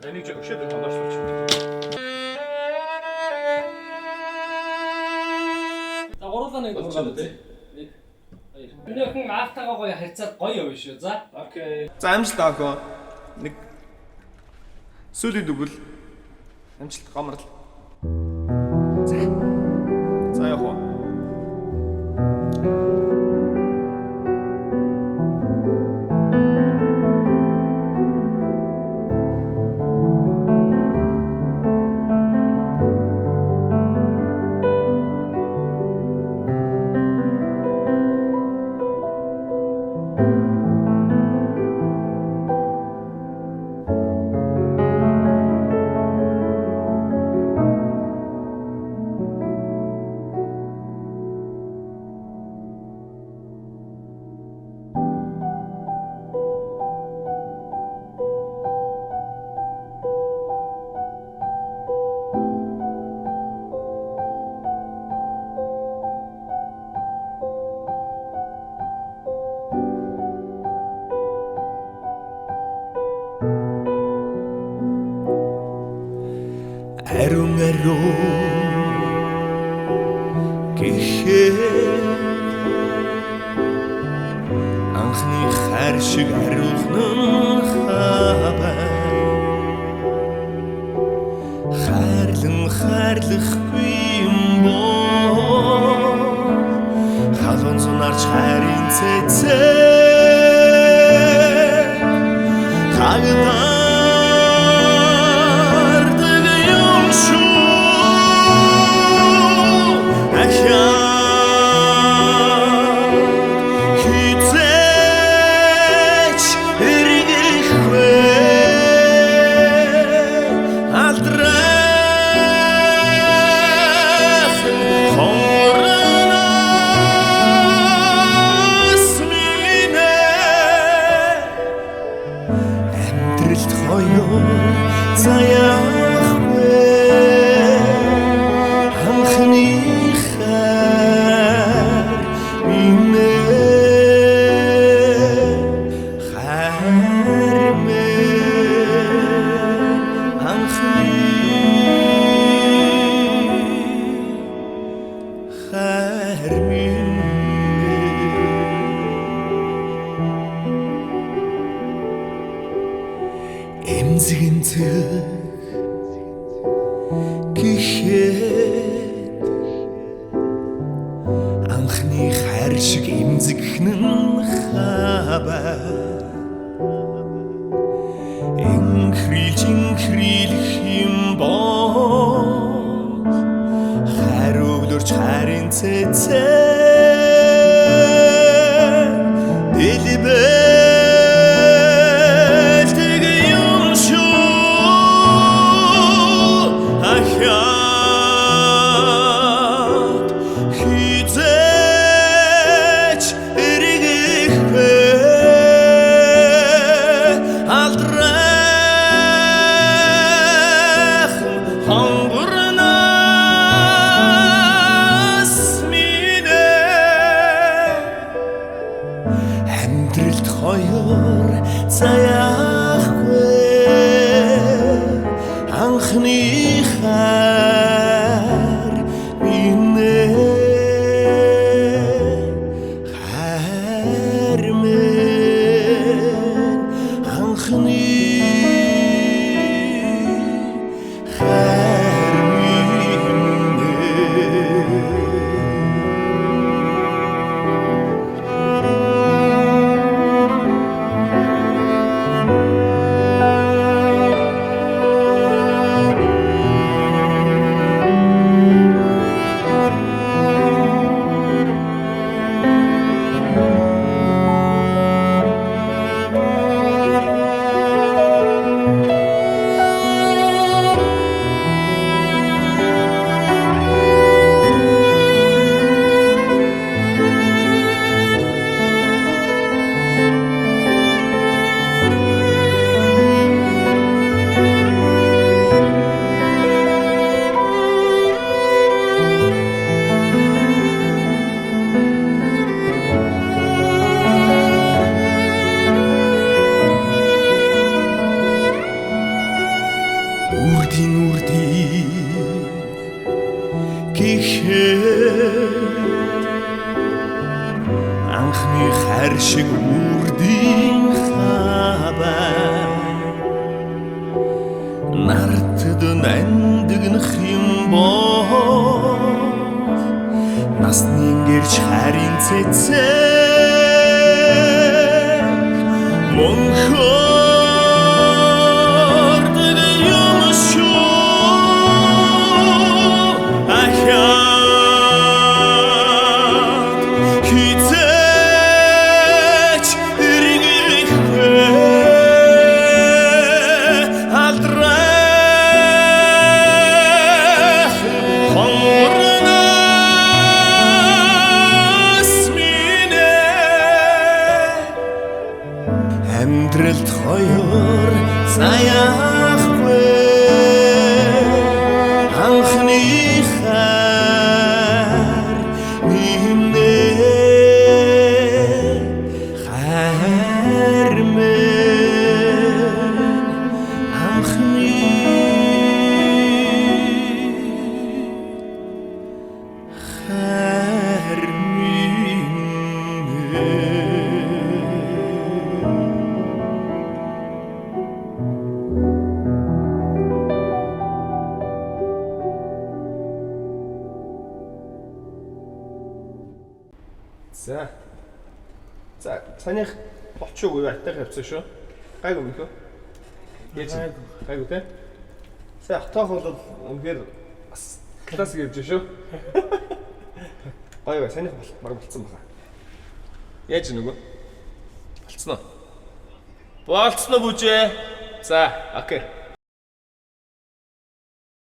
Энийг ч өшөөд хандаж болчих. За гурлаа нэг болчихлоо тий. Нэг. Өнөөхөн аавтайгаа гоё харьцаад гоё явна шүү. За. Окей. За амжилт аахоо. Нэг сүүлийн дүгэл. Амжилт гомрол. За. За яах вэ? Ариун гэхээр анхны хайр шиг ариухнан хабар хайрлахгүй юм боо халуун зунаарч хайрын цэцээ хагдан эмзэгэн гэхэд анхны хайр шиг эмзэгхэн хабар инхрилх юм боо хайр өглөрч хайрын цэцээ дэлбэ амьдралд хоёр заяахгүй анхны хайр минь хайр минь анхны хайр минь анхны хайр шиг үрдийн хабар нартд нандгнах юм бол насны гэрч харин цэцэг монхорд юм шүү ахяд хизээч эргэхгүй алдрах хоморнос минь амьдралд хоёр саяхгүй анхны хайр минь хайр минь анхны хайр минь За санийх болчихгүй айтайх явцсан шүү. Гайгүй мөхөө. Яаж гайгүй те. За хатаах бол үнээр бас классик явж шүү. Гайгүй санийх баг болцсон баха. Яаж нөгөө? Болцсон уу? Болцсон уу бүжээ? За, окей.